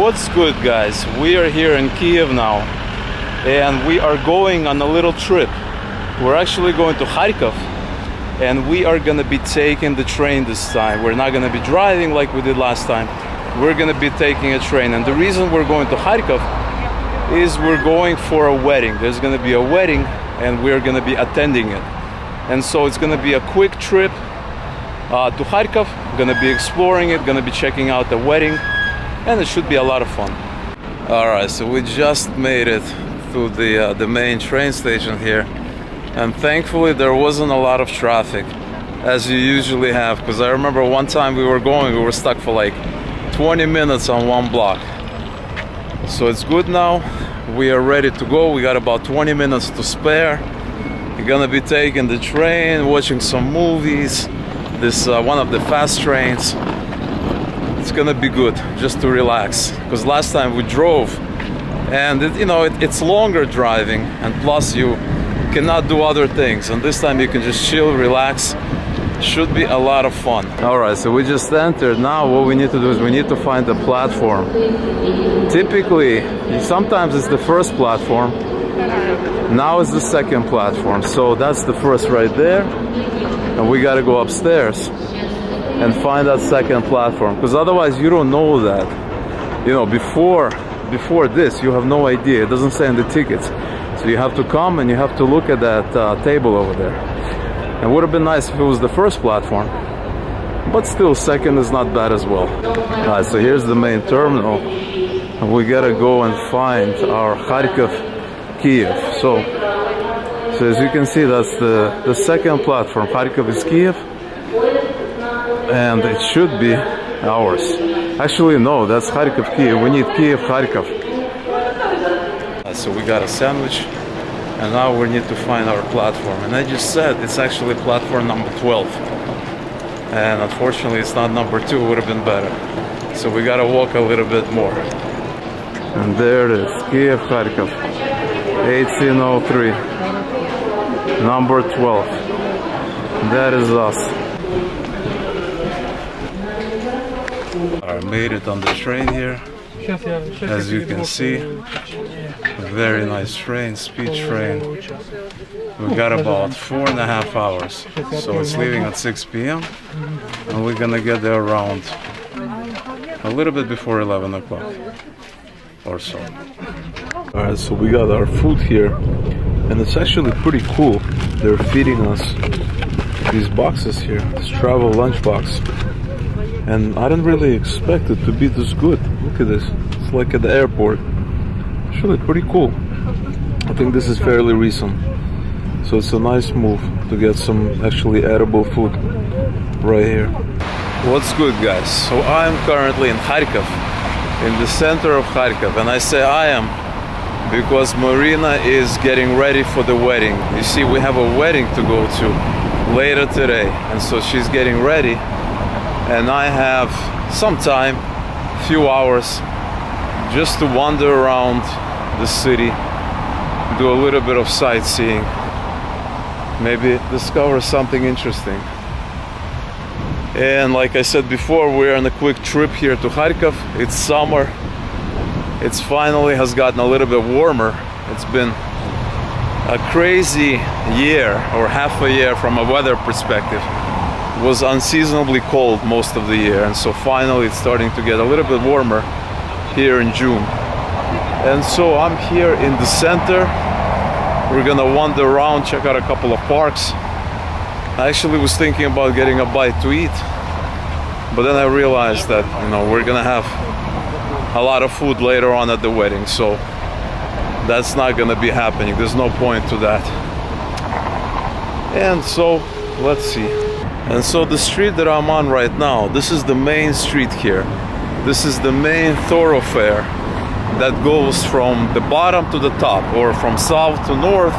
What's good, guys? We are here in Kiev now, and we are going on a little trip. We're actually going to Kharkov, and we are gonna be taking the train this time. We're not gonna be driving like we did last time. We're gonna be taking a train, and the reason we're going to Kharkov is we're going for a wedding. There's gonna be a wedding, and we're gonna be attending it. And so it's gonna be a quick trip to Kharkov. Gonna be exploring it, gonna be checking out the wedding, and it should be a lot of fun. All right, so we just made it to the main train station here, and thankfully there wasn't a lot of traffic as you usually have, because I remember one time we were stuck for like 20 minutes on one block. So it's good now. We are ready to go. We got about 20 minutes to spare. We're gonna be taking the train, watching some movies. This one of the fast trains. It's gonna be good just to relax, because last time we drove and it's longer driving, and plus you cannot do other things, and this time you can just chill, relax. Should be a lot of fun. All right, so we just entered. Now what we need to do is we need to find a platform. Typically sometimes it's the first platform, now it's the second platform, so that's the first right there, and we got to go upstairs and find that second platform, because otherwise you don't know that. Before this you have no idea. It doesn't say in the tickets, so you have to come and you have to look at that table over there. It would have been nice if it was the first platform, but still second is not bad as well. Alright, so here's the main terminal, and we gotta go and find our Kharkov Kiev. So as you can see, that's the second platform. Kharkov is Kiev, and it should be ours. Actually, no, that's Kharkov Kiev. We need Kiev Kharkov. So we got a sandwich, and now we need to find our platform. And I just said it's actually platform number 12. And unfortunately, it's not number 2. It would have been better. So we gotta walk a little bit more. And there it is, Kiev Kharkov, 1803, number 12. That is us. I made it on the train here. As you can see, a very nice train, speed train. We got about 4.5 hours. So it's leaving at 6 p.m. and we're gonna get there around a little bit before 11 o'clock or so. Alright, so we got our food here, and it's actually pretty cool. They're feeding us these boxes here, this travel lunch box. And I didn't really expect it to be this good. Look at this. It's like at the airport. Actually pretty cool. I think this is fairly recent. So it's a nice move to get some actually edible food right here. What's good, guys? So I'm currently in Kharkov, in the center of Kharkov. And I say I am because Marina is getting ready for the wedding. You see, we have a wedding to go to later today. And so she's getting ready. And I have some time, few hours, just to wander around the city, do a little bit of sightseeing, maybe discover something interesting. And like I said before, we're on a quick trip here to Kharkov. It's summer. It's finally has gotten a little bit warmer. It's been a crazy year, or half a year from a weather perspective. Was unseasonably cold most of the year, and so finally it's starting to get a little bit warmer here in June. And so I'm here in the center. We're gonna wander around, check out a couple of parks. I actually was thinking about getting a bite to eat, but then I realized that we're gonna have a lot of food later on at the wedding, so that's not gonna be happening. There's no point to that. And so let's see. And so the street that I'm on right now, this is the main street here. This is the main thoroughfare that goes from the bottom to the top, or from south to north,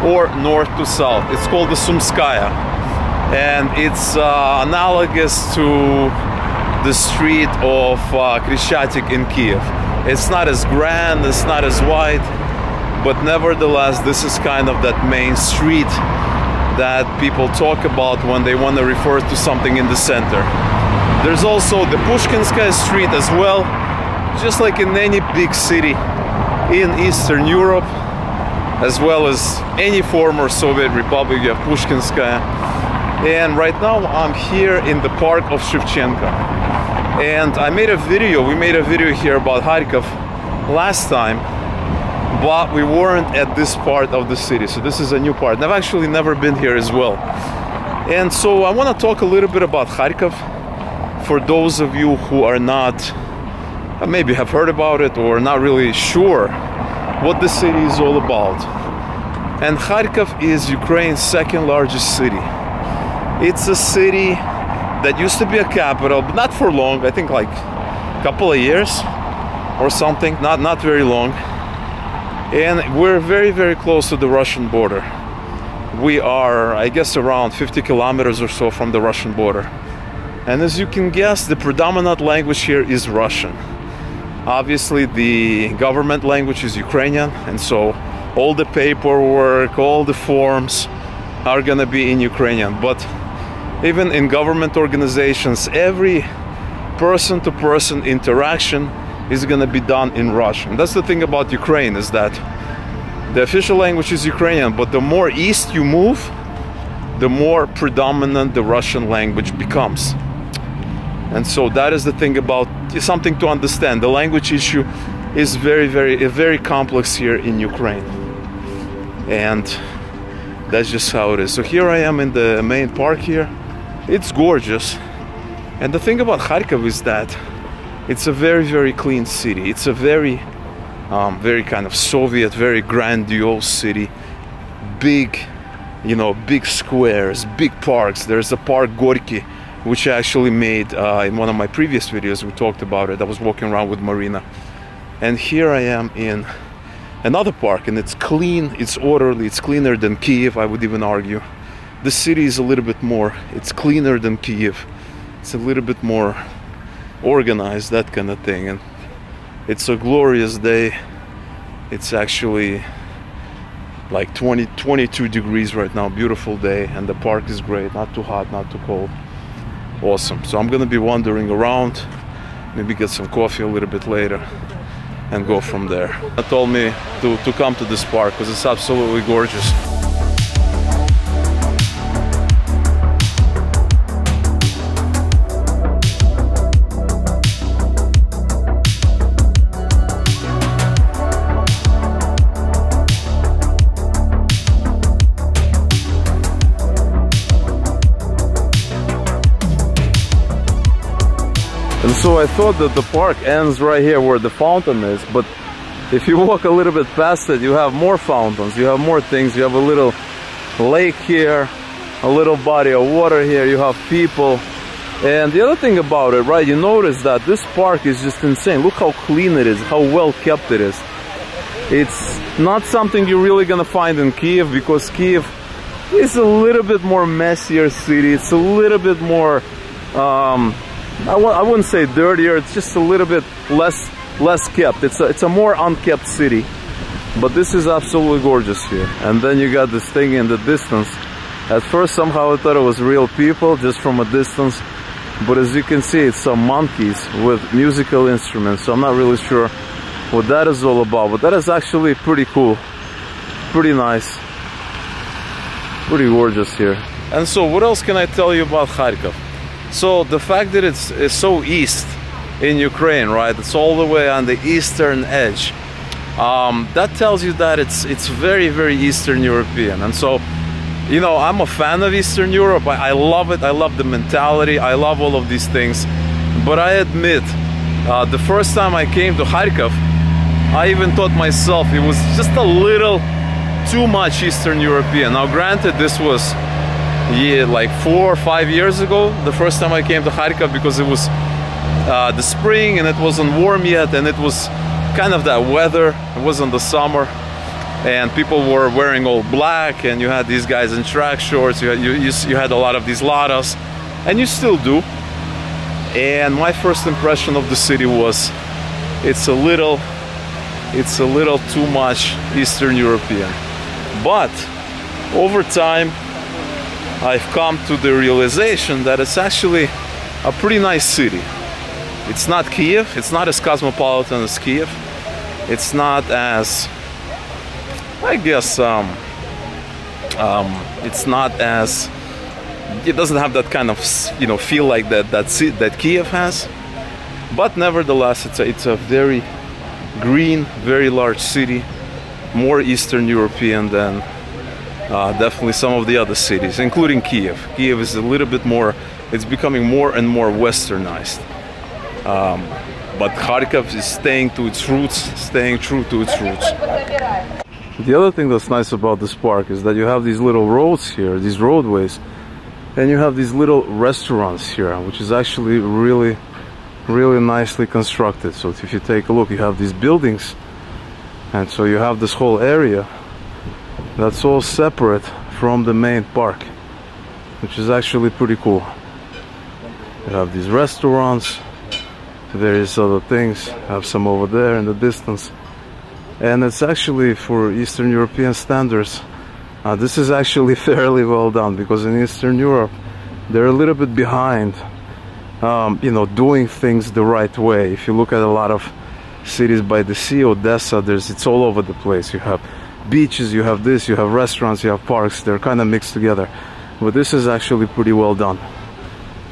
or north to south. It's called the Sumskaya. And it's analogous to the street of Krishchatik in Kiev. It's not as grand, it's not as wide, but nevertheless, this is kind of that main street that people talk about when they want to refer to something in the center. There's also the Pushkinskaya street as well, just like in any big city in Eastern Europe, as well as any former Soviet republic, you have Pushkinskaya. And right now I'm here in the park of Shevchenko. And we made a video here about Kharkov last time, but we weren't at this part of the city. So this is a new part. And I've actually never been here as well. And so I want to talk a little bit about Kharkov for those of you who are not, maybe have heard about it or not really sure what the city is all about. And Kharkov is Ukraine's second largest city. It's a city that used to be a capital, but not for long. I think like a couple of years or something, not very long. And we're very, very close to the Russian border. We are, I guess, around 50 kilometers or so from the Russian border. And as you can guess, the predominant language here is Russian. Obviously, the government language is Ukrainian, and so all the paperwork, all the forms are gonna be in Ukrainian. But even in government organizations, every person-to-person interaction is gonna be done in Russian. That's the thing about Ukraine, is that the official language is Ukrainian, but the more east you move, the more predominant the Russian language becomes. And so that is the thing about, something to understand. The language issue is very complex here in Ukraine. And that's just how it is. So here I am in the main park here. It's gorgeous. And the thing about Kharkov is that it's a very clean city. It's a very kind of Soviet, very grandiose city. Big, big squares, big parks. There's a park Gorky, which I actually made in one of my previous videos. We talked about it. I was walking around with Marina. And here I am in another park, and it's clean, it's orderly, it's cleaner than Kiev, I would even argue. The city is a little bit more, it's cleaner than Kiev. It's a little bit more organized, that kind of thing. And it's a glorious day. It's actually like 22 degrees right now, beautiful day, and the park is great, not too hot, not too cold. Awesome. So I'm gonna be wandering around, maybe get some coffee a little bit later and go from there. They told me to come to this park because it's absolutely gorgeous. And so I thought that the park ends right here where the fountain is, but if you walk a little bit past it, you have more fountains, you have more things. You have a little lake here, a little body of water here, you have people. And the other thing about it, right, you notice that this park is just insane. Look how clean it is, how well kept it is. It's not something you're really gonna find in Kiev, because Kiev is a little bit more messier city. It's a little bit more I wouldn't say dirtier, it's just a little bit less kept. It's a more unkept city. But this is absolutely gorgeous here. And then you got this thing in the distance. At first somehow I thought it was real people just from a distance. But as you can see, it's some monkeys with musical instruments. So I'm not really sure what that is all about. But that is actually pretty cool. Pretty nice. Pretty gorgeous here. And so what else can I tell you about Kharkov? So the fact that it's so east in Ukraine, right? It's all the way on the eastern edge. That tells you that it's very Eastern European. And so, I'm a fan of Eastern Europe. I love it. I love the mentality. I love all of these things. But I admit, the first time I came to Kharkov, I even thought myself it was just a little too much Eastern European. Now granted, this was like 4 or 5 years ago, the first time I came to Kharkov, because it was the spring and it wasn't warm yet, and it was kind of that weather. It wasn't the summer, and people were wearing all black, and you had these guys in track shorts. You had a lot of these ladas, and you still do. And my first impression of the city was it's a little too much Eastern European. But over time I've come to the realization that it's actually a pretty nice city. It's not Kiev. It's not as cosmopolitan as Kiev. It's not as, I guess, it's not as, it doesn't have that kind of, you know, feel like that Kiev has. But nevertheless, it's a very green, very large city, more Eastern European than definitely some of the other cities, including Kiev. Kiev is a little bit more, it's becoming more and more westernized. But Kharkov is staying to its roots, staying true to its roots. The other thing that's nice about this park is that you have these little roads here, these roadways, and you have these little restaurants here, which is actually really nicely constructed. So if you take a look, you have these buildings, and so you have this whole area that's all separate from the main park, which is actually pretty cool. You have these restaurants, various other things, have some over there in the distance, and it's actually, for Eastern European standards, this is actually fairly well done, because in Eastern Europe they're a little bit behind, you know, doing things the right way. If you look at a lot of cities by the sea, Odessa, it's all over the place. You have beaches, you have this, you have restaurants, you have parks, they're kind of mixed together. But this is actually pretty well done.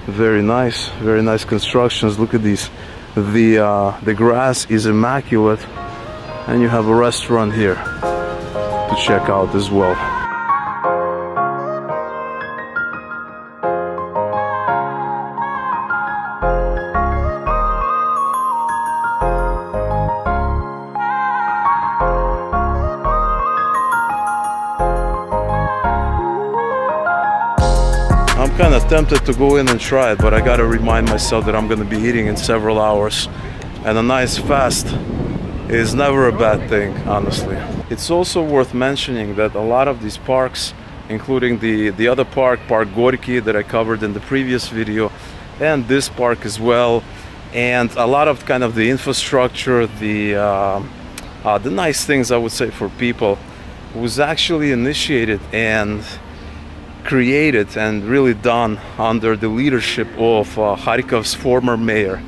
Very nice constructions. Look at these. The grass is immaculate, and you have a restaurant here to check out as well. I'm kind of tempted to go in and try it, but I gotta remind myself that I'm gonna be eating in several hours, and a nice fast is never a bad thing, honestly. It's also worth mentioning that a lot of these parks, including the other park, Park Gorky, that I covered in the previous video, and this park as well, and a lot of kind of the infrastructure, the nice things, I would say, for people, was actually initiated and created and really done under the leadership of Kharkov's former mayor.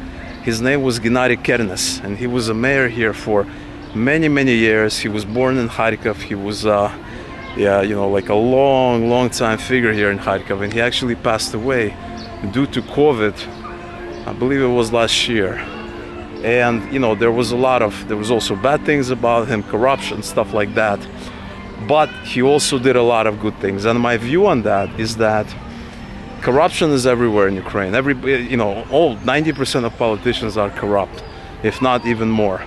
His name was Gennady Kernes, and he was a mayor here for many years. He was born in Kharkov. He was yeah, you know, like a long time figure here in Kharkov, and he actually passed away due to COVID, I believe it was last year. And you know, there was also bad things about him, corruption, stuff like that. But he also did a lot of good things, and my view on that is that corruption is everywhere in Ukraine. You know, 90% of politicians are corrupt, if not even more.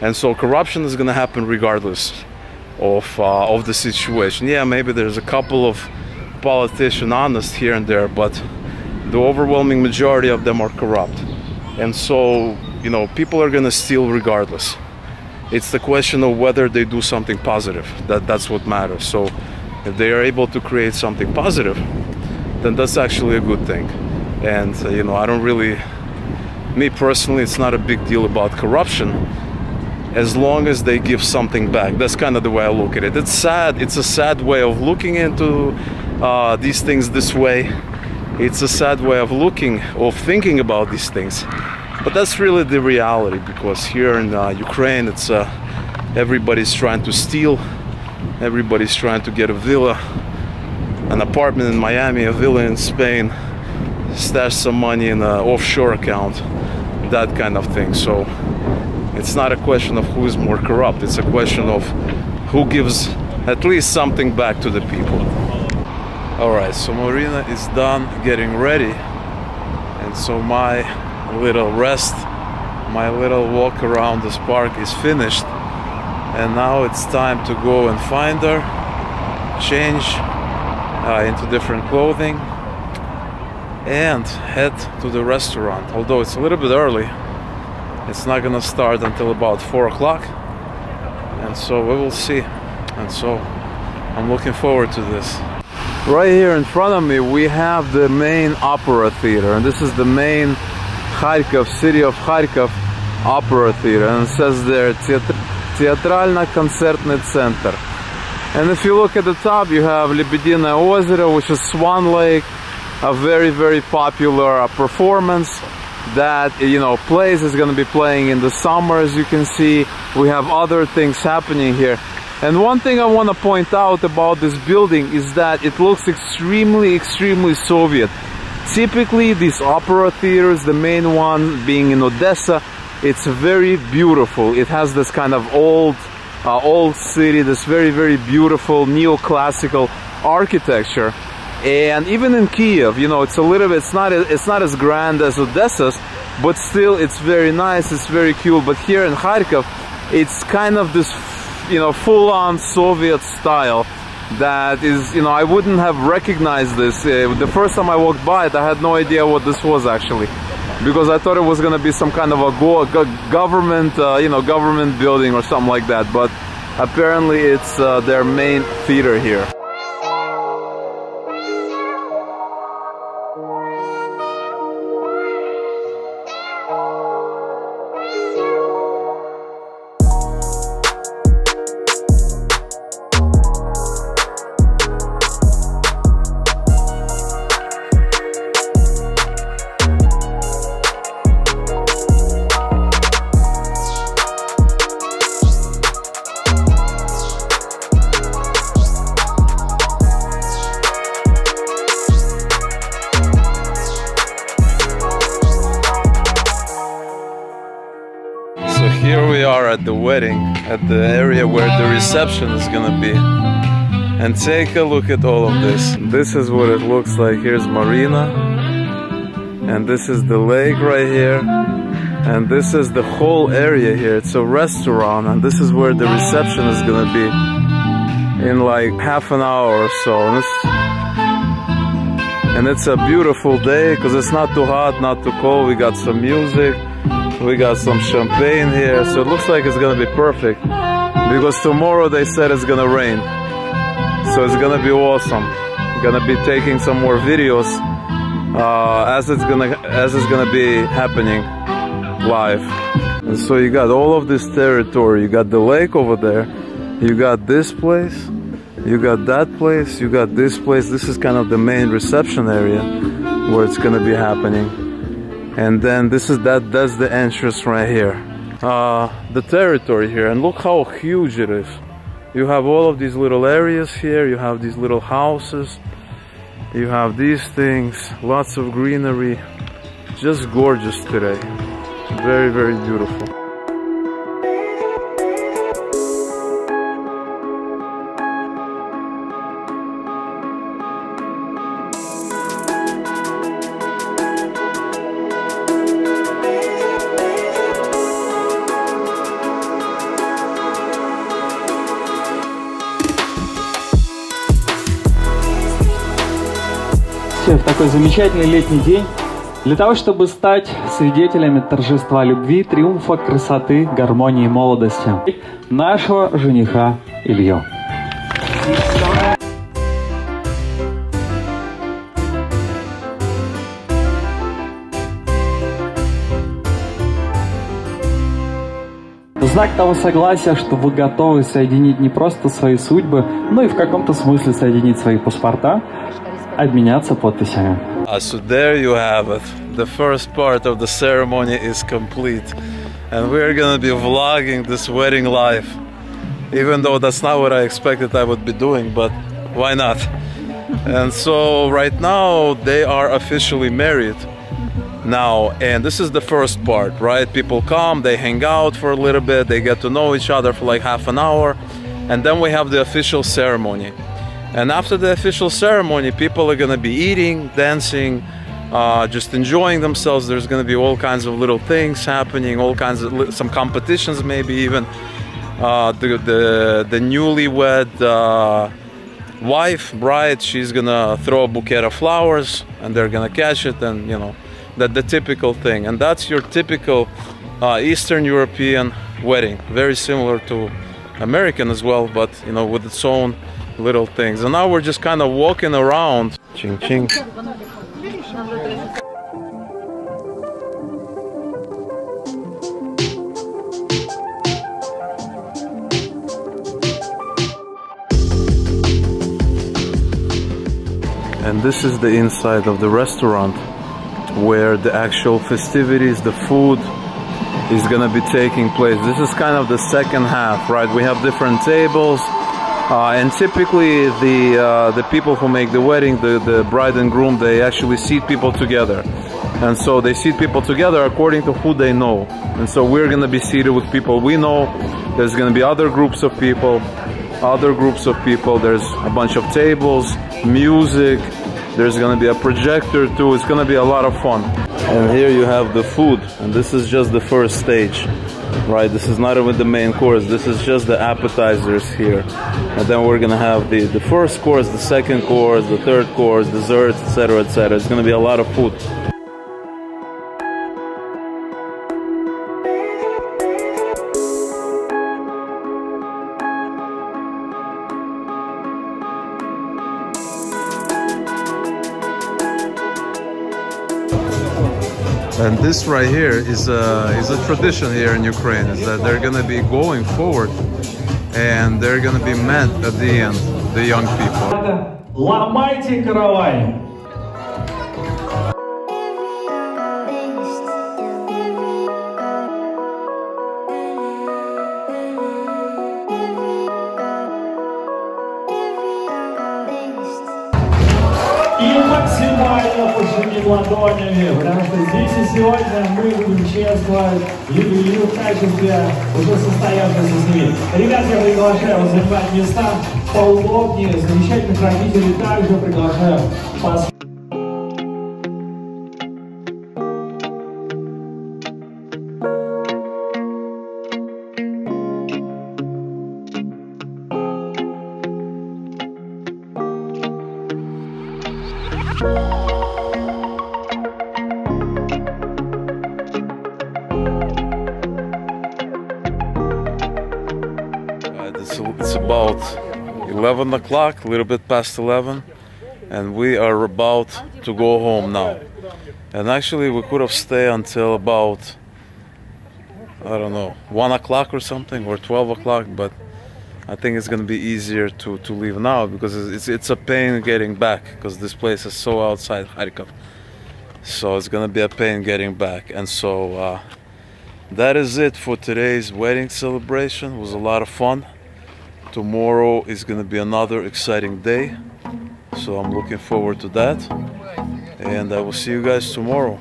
And so corruption is going to happen regardless of the situation. Yeah, maybe there's a couple of politicians honest here and there, but the overwhelming majority of them are corrupt. And so, you know, people are going to steal regardless. It's the question of whether they do something positive. That's what matters. So if they are able to create something positive, then that's actually a good thing. And you know, I don't really, me personally, it's not a big deal about corruption as long as they give something back. That's kind of the way I look at it. It's sad. It's a sad way of looking into these things this way. It's a sad way of thinking about these things. But that's really the reality, because here in Ukraine, it's everybody's trying to steal, everybody's trying to get a villa, an apartment in Miami, a villa in Spain, stash some money in an offshore account, that kind of thing. So it's not a question of who is more corrupt, it's a question of who gives at least something back to the people. Alright, so Marina is done getting ready, and so my little rest, my little walk around this park is finished, and now it's time to go and find her, change into different clothing, and head to the restaurant. Although it's a little bit early, it's not gonna start until about 4 o'clock, and so we will see. And so I'm looking forward to this. Right here in front of me we have the main opera theater, and this is the main Kharkov, city of Kharkov opera theater, and it says there Театрально-концертный центр. And if you look at the top, you have Lebediное озеро, which is Swan Lake, a very popular performance. that, you know, plays is going to be playing in the summer. As you can see, we have other things happening here. And one thing I want to point out about this building is that it looks extremely Soviet. Typically these opera theaters, the main one being in Odessa, it's very beautiful. It has this kind of old city, this very beautiful neoclassical architecture. And even in Kiev, you know, it's a little bit, it's not as grand as Odessa's, but still it's very nice, it's very cool. But here in Kharkov, it's kind of this, you know, full-on Soviet style that is, you know, I wouldn't have recognized this. The first time I walked by it, I had no idea what this was actually, because I thought it was going to be some kind of a government, you know, government building or something like that. But apparently it's their main theater here. Here we are at the wedding, at the area where the reception is gonna be. And take a look at all of this. This is what it looks like. Here's Marina. And this is the lake right here. And this is the whole area here. It's a restaurant, and this is where the reception is gonna be in like half an hour or so. And it's a beautiful day because it's not too hot, not too cold. We got some music. We got some champagne here, so it looks like it's gonna be perfect, because tomorrow they said it's gonna rain, so it's gonna be awesome. I'm gonna be taking some more videos as it's gonna be happening live. And so you got all of this territory. You got the lake over there, you got this place, you got that place, you got this place. This is kind of the main reception area where it's gonna be happening. And then that's the entrance right here. The territory here, and look how huge it is. You have all of these little areas here, you have these little houses, you have these things, lots of greenery. Just gorgeous today. Very beautiful. В такой замечательный летний день для того, чтобы стать свидетелями торжества любви, триумфа, красоты, гармонии, молодости нашего жениха Илью. В знак того согласия, что вы готовы соединить не просто свои судьбы, но и в каком-то смысле соединить свои паспорта, обменяться подписями. So there you have it. The first part of the ceremony is complete. And we're gonna be vlogging this wedding live. Even though that's not what I expected I would be doing, but why not? And so right now they are officially married now, and this is the first part, right? People come, they hang out for a little bit, they get to know each other for like half an hour, and then we have the official ceremony. And after the official ceremony, people are gonna be eating, dancing, just enjoying themselves. There's gonna be all kinds of little things happening, all kinds of some competitions, maybe even. The newlywed wife, bride, she's gonna throw a bouquet of flowers, and they're gonna catch it, and you know, the typical thing. And that's your typical Eastern European wedding, very similar to American as well, but you know, with its own little things. And now we're just kind of walking around. Ching ching. And this is the inside of the restaurant. where the actual festivities, the food is gonna be taking place. This is kind of the second half, right? We have different tables, and typically the people who make the wedding, the bride and groom, they actually seat people together. And so they seat people together according to who they know. And so we're gonna be seated with people we know. There's gonna be other groups of people, There's a bunch of tables, music. There's gonna be a projector too. It's gonna be a lot of fun. And here you have the food, and this is just the first stage, right? This is not even the main course. This is just the appetizers here. And then we're gonna have the first course, the second course, the third course, desserts, etc., etc. It's gonna be a lot of food. And this right here is a tradition here in Ukraine, is that they're gonna be going forward and they're gonna be met at the end, the young people. Ломайте каравай! И максимально пожимим ладонями, потому что здесь и сегодня мы будем чествовать юбилей в качестве уже состоявшейся семьи. Ребят, я приглашаю вас занимать места поудобнее, замечательных родителей также приглашаю вас. It's about 11 o'clock, a little bit past 11, and we are about to go home now. And actually we could have stayed until about, I don't know, 1 o'clock or something, or 12 o'clock, but I think it's going to be easier to leave now, because it's a pain getting back, because this place is so outside Kharkov. So it's going to be a pain getting back. And so that is it for today's wedding celebration. It was a lot of fun. Tomorrow is going to be another exciting day, so I'm looking forward to that, and I will see you guys tomorrow.